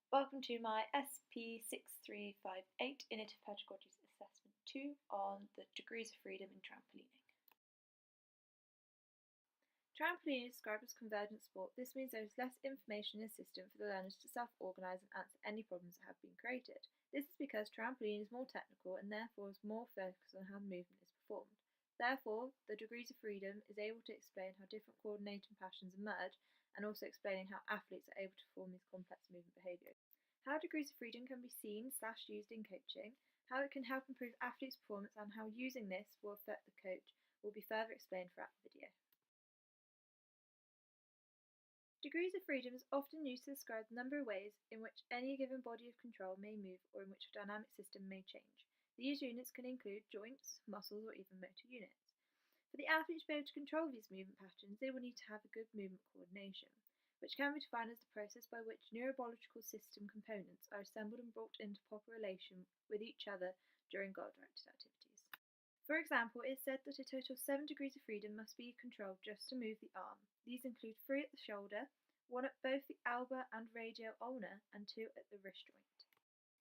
Welcome to my SP6358 Innovative Pedagogies Assessment 2 on the degrees of freedom in trampolining. Trampolining is described as convergent sport. This means there is less information in the system for the learners to self-organise and answer any problems that have been created. This is because trampolining is more technical and therefore is more focused on how the movement is performed. Therefore, the degrees of freedom is able to explain how different coordinating patterns emerge and also explaining how athletes are able to perform these complex movement behaviours. How degrees of freedom can be seen/used in coaching, how it can help improve athletes' performance, and how using this will affect the coach will be further explained throughout the video. Degrees of freedom is often used to describe the number of ways in which any given body of control may move or in which a dynamic system may change. These units can include joints, muscles, or even motor units. For the athlete to be able to control these movement patterns, they will need to have a good movement coordination, which can be defined as the process by which neurobiological system components are assembled and brought into proper relation with each other during goal-directed activities. For example, it is said that a total of 7 degrees of freedom must be controlled just to move the arm. These include 3 at the shoulder, 1 at both the elbow and radial ulna, and 2 at the wrist joint.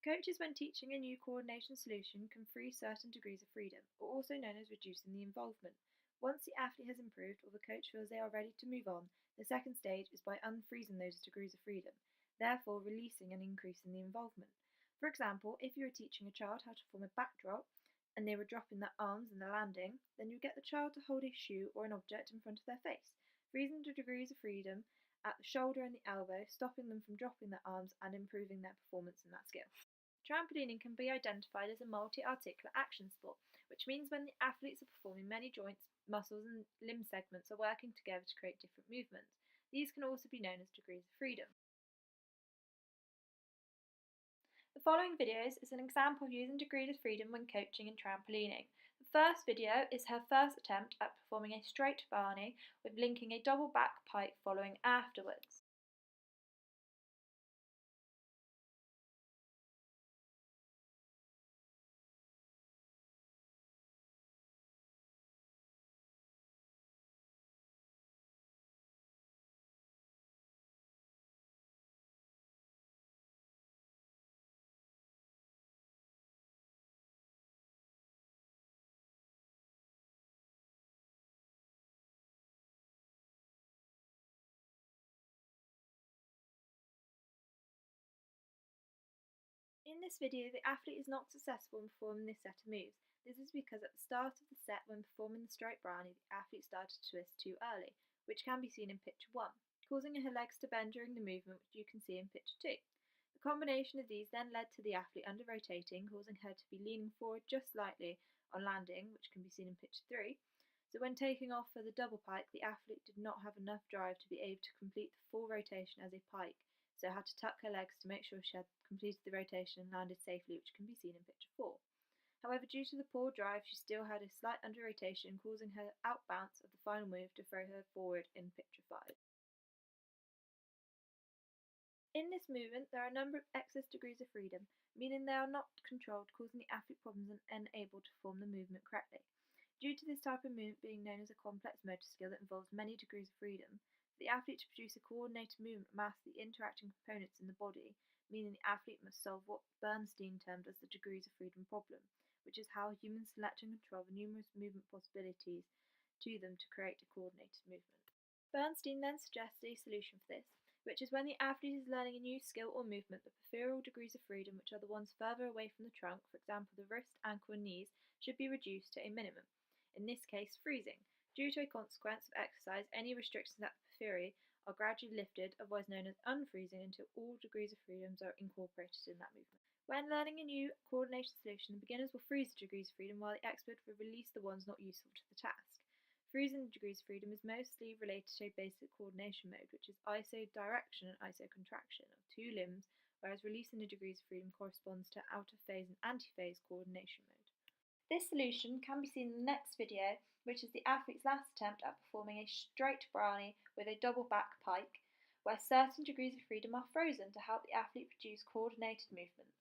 Coaches, when teaching a new coordination solution, can free certain degrees of freedom, or also known as reducing the involvement. Once the athlete has improved or the coach feels they are ready to move on, the second stage is by unfreezing those degrees of freedom, therefore releasing and increasing the involvement. For example, if you were teaching a child how to form a backdrop, and they were dropping their arms in the landing, then you get the child to hold a shoe or an object in front of their face, freezing the degrees of freedom at the shoulder and the elbow, stopping them from dropping their arms and improving their performance in that skill. Trampolining can be identified as a multi-articular action sport, which means when the athletes are performing, many joints, muscles, and limb segments are working together to create different movements. These can also be known as degrees of freedom. The following videos is an example of using degrees of freedom when coaching and trampolining. The first video is her first attempt at performing a straight Barney with linking a double back pike following afterwards. In this video, the athlete is not successful in performing this set of moves. This is because at the start of the set, when performing the straight Brownie, the athlete started to twist too early, which can be seen in picture 1, causing her legs to bend during the movement, which you can see in picture 2. The combination of these then led to the athlete under-rotating, causing her to be leaning forward just slightly on landing, which can be seen in picture 3. So when taking off for the double pike, the athlete did not have enough drive to be able to complete the full rotation as a pike, so had to tuck her legs to make sure she had completed the rotation and landed safely, which can be seen in picture 4. However, due to the poor drive, she still had a slight under-rotation, causing her out-bounce of the final move to throw her forward in picture 5. In this movement, there are a number of excess degrees of freedom, meaning they are not controlled, causing the athlete problems and unable to perform the movement correctly. Due to this type of movement being known as a complex motor skill that involves many degrees of freedom, for the athlete to produce a coordinated movement masts the interacting components in the body, meaning the athlete must solve what Bernstein termed as the degrees of freedom problem, which is how humans select and control the numerous movement possibilities to them to create a coordinated movement. Bernstein then suggests a solution for this, which is when the athlete is learning a new skill or movement, the peripheral degrees of freedom, which are the ones further away from the trunk, for example the wrist, ankle, and knees, should be reduced to a minimum, in this case freezing. Due to a consequence of exercise, any restrictions at the periphery are gradually lifted, otherwise known as unfreezing, until all degrees of freedoms are incorporated in that movement. When learning a new coordination solution, the beginners will freeze the degrees of freedom while the expert will release the ones not useful to the task. Freezing the degrees of freedom is mostly related to a basic coordination mode, which is iso-direction and iso-contraction of 2 limbs, whereas releasing the degrees of freedom corresponds to outer phase and anti-phase coordination mode. This solution can be seen in the next video, which is the athlete's last attempt at performing a straight Brownie with a double back pike, where certain degrees of freedom are frozen to help the athlete produce coordinated movements.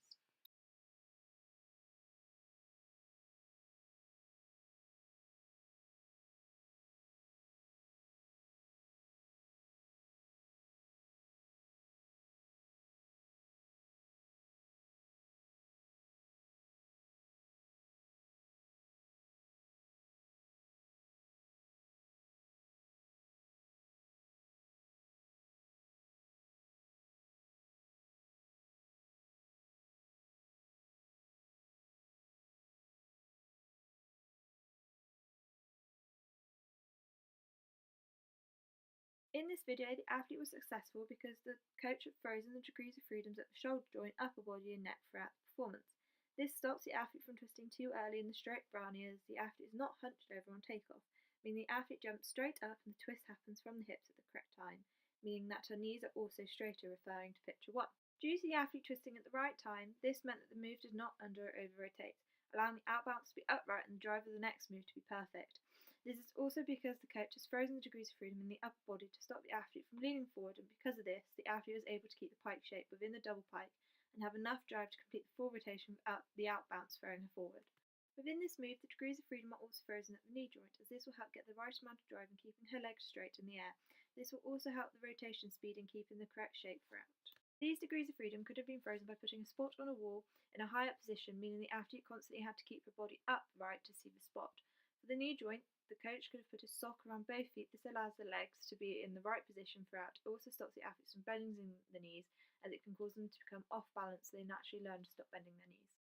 In this video, the athlete was successful because the coach had frozen the degrees of freedoms at the shoulder joint, upper body and neck throughout the performance. This stops the athlete from twisting too early in the straight brownie, as the athlete is not hunched over on takeoff, meaning the athlete jumps straight up and the twist happens from the hips at the correct time, meaning that her knees are also straighter, referring to picture 1. Due to the athlete twisting at the right time, this meant that the move did not under or over rotate, allowing the outbounce to be upright and the drive of the next move to be perfect. This is also because the coach has frozen the degrees of freedom in the upper body to stop the athlete from leaning forward, and because of this, the athlete was able to keep the pike shape within the double pike and have enough drive to complete the full rotation without the outbounce throwing her forward. Within this move, the degrees of freedom are also frozen at the knee joint, as this will help get the right amount of drive in keeping her legs straight in the air. This will also help the rotation speed in keeping the correct shape throughout. These degrees of freedom could have been frozen by putting a spot on a wall in a high up position, meaning the athlete constantly had to keep her body upright to see the spot. For the knee joint, the coach could have put a sock around both feet. This allows the legs to be in the right position throughout. It also stops the athletes from bending the knees, as it can cause them to become off balance so they naturally learn to stop bending their knees.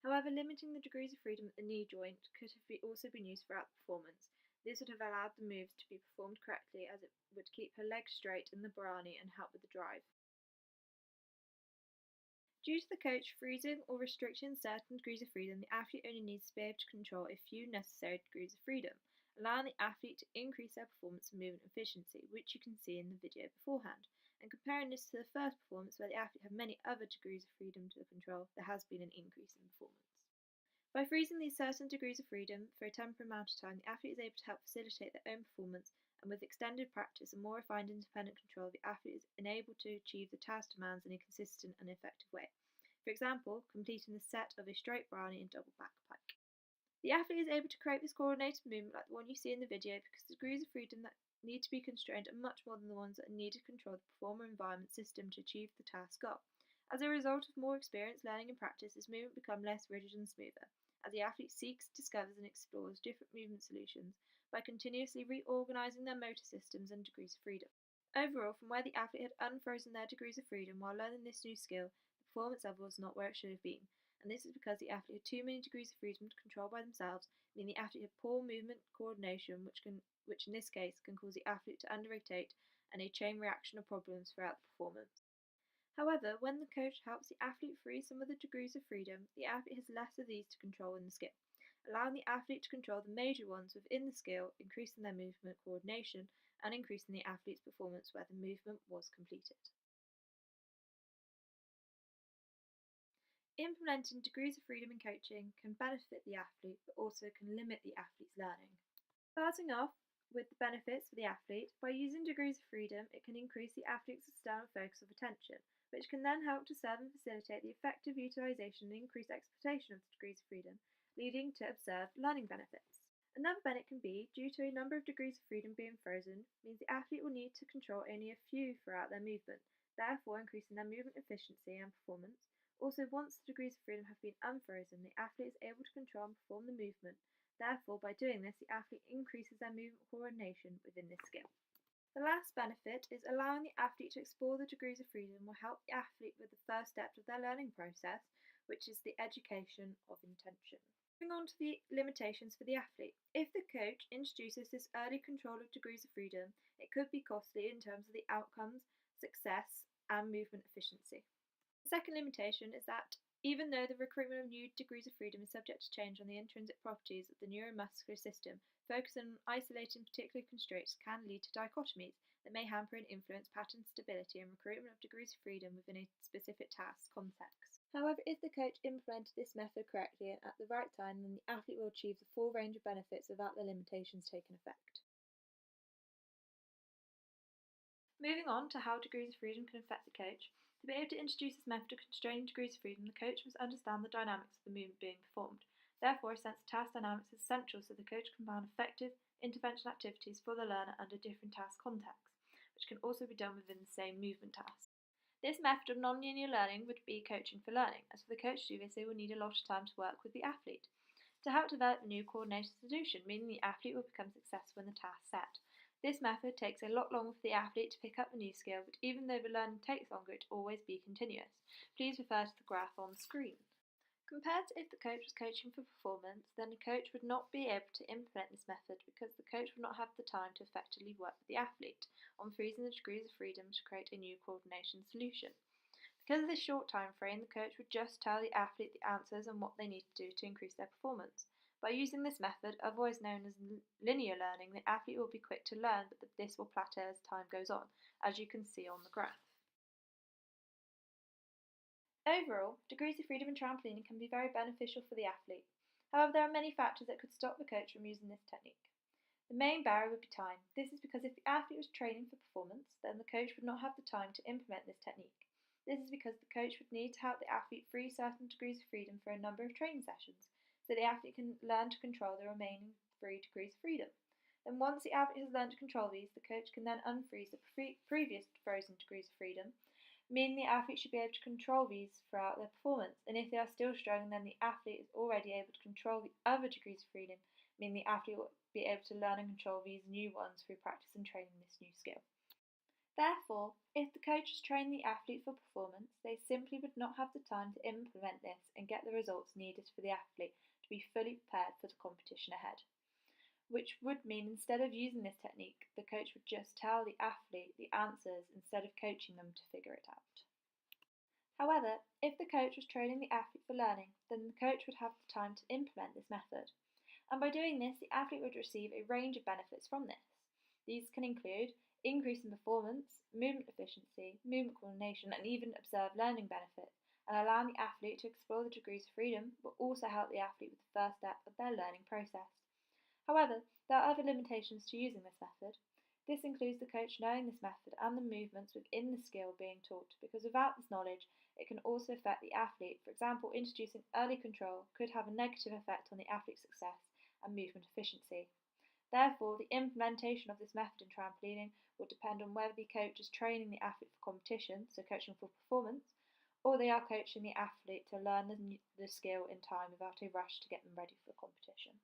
However, limiting the degrees of freedom at the knee joint could have also been used throughout the performance. This would have allowed the moves to be performed correctly, as it would keep her legs straight in the brownie and help with the drive. Due to the coach freezing or restricting certain degrees of freedom, the athlete only needs to be able to control a few necessary degrees of freedom, allowing the athlete to increase their performance and movement efficiency, which you can see in the video beforehand. And comparing this to the first performance, where the athlete had many other degrees of freedom to control, there has been an increase in performance. By freezing these certain degrees of freedom for a temporary amount of time, the athlete is able to help facilitate their own performance, and with extended practice and more refined independent control, the athlete is enabled to achieve the task demands in a consistent and effective way. For example, completing the set of a straight brownie and double back pike. The athlete is able to create this coordinated movement like the one you see in the video because the degrees of freedom that need to be constrained are much more than the ones that are needed to control the performer environment system to achieve the task goal. As a result of more experience, learning and practice, this movement becomes less rigid and smoother, as the athlete seeks, discovers and explores different movement solutions by continuously reorganising their motor systems and degrees of freedom. Overall, from where the athlete had unfrozen their degrees of freedom while learning this new skill, the performance level was not where it should have been, and this is because the athlete had too many degrees of freedom to control by themselves, meaning the athlete had poor movement coordination, which in this case can cause the athlete to under-rotate and a chain reaction of problems throughout the performance. However, when the coach helps the athlete free some of the degrees of freedom, the athlete has less of these to control in the skill, allowing the athlete to control the major ones within the skill, increasing their movement coordination and increasing the athlete's performance where the movement was completed. Implementing degrees of freedom in coaching can benefit the athlete, but also can limit the athlete's learning. Starting off with the benefits for the athlete, by using degrees of freedom, it can increase the athlete's external focus of attention, which can then help to serve and facilitate the effective utilisation and increased exploitation of the degrees of freedom, leading to observed learning benefits. Another benefit can be, due to a number of degrees of freedom being frozen, means the athlete will need to control only a few throughout their movement, therefore increasing their movement efficiency and performance. Also, once the degrees of freedom have been unfrozen, the athlete is able to control and perform the movement. Therefore, by doing this, the athlete increases their movement coordination within this skill. The last benefit is allowing the athlete to explore the degrees of freedom will help the athlete with the first step of their learning process, which is the education of intention. Moving on to the limitations for the athlete. If the coach introduces this early control of degrees of freedom, it could be costly in terms of the outcomes, success, and movement efficiency. The second limitation is that even though the recruitment of new degrees of freedom is subject to change on the intrinsic properties of the neuromuscular system, focusing on isolating particular constraints can lead to dichotomies that may hamper and influence pattern stability and recruitment of degrees of freedom within a specific task context. However, if the coach implemented this method correctly and at the right time, then the athlete will achieve the full range of benefits without the limitations taking effect. Moving on to how degrees of freedom can affect the coach. To be able to introduce this method of constraining degrees of freedom, the coach must understand the dynamics of the movement being performed. Therefore, a sense of task dynamics is essential so the coach can plan effective intervention activities for the learner under different task contexts, which can also be done within the same movement task. This method of non-linear learning would be coaching for learning. As for the coach to do this, they will need a lot of time to work with the athlete to help develop a new coordinated solution, meaning the athlete will become successful in the task set. This method takes a lot longer for the athlete to pick up a new skill, but even though the learning takes longer, it will always be continuous. Please refer to the graph on the screen. Compared to if the coach was coaching for performance, then the coach would not be able to implement this method because the coach would not have the time to effectively work with the athlete on freezing the degrees of freedom to create a new coordination solution. Because of this short time frame, the coach would just tell the athlete the answers and what they need to do to increase their performance. By using this method, otherwise known as linear learning, the athlete will be quick to learn, but this will plateau as time goes on, as you can see on the graph. Overall, degrees of freedom in trampolining can be very beneficial for the athlete. However, there are many factors that could stop the coach from using this technique. The main barrier would be time. This is because if the athlete was training for performance, then the coach would not have the time to implement this technique. This is because the coach would need to help the athlete free certain degrees of freedom for a number of training sessions, so the athlete can learn to control the remaining 3 degrees of freedom. Then once the athlete has learned to control these, the coach can then unfreeze the previous frozen degrees of freedom, meaning the athlete should be able to control these throughout their performance. And if they are still struggling, then the athlete is already able to control the other degrees of freedom, meaning the athlete will be able to learn and control these new ones through practice and training this new skill. Therefore, if the coach is training the athlete for performance, they simply would not have the time to implement this and get the results needed for the athlete to be fully prepared for the competition ahead. Which would mean instead of using this technique, the coach would just tell the athlete the answers instead of coaching them to figure it out. However, if the coach was training the athlete for learning, then the coach would have the time to implement this method. And by doing this, the athlete would receive a range of benefits from this. These can include increase in performance, movement efficiency, movement coordination, and even observed learning benefits. And allowing the athlete to explore the degrees of freedom will also help the athlete with the first step of their learning process. However, there are other limitations to using this method. This includes the coach knowing this method and the movements within the skill being taught, because without this knowledge, it can also affect the athlete. For example, introducing early control could have a negative effect on the athlete's success and movement efficiency. Therefore, the implementation of this method in trampolining will depend on whether the coach is training the athlete for competition, so coaching for performance, or they are coaching the athlete to learn the skill in time without a rush to get them ready for competition.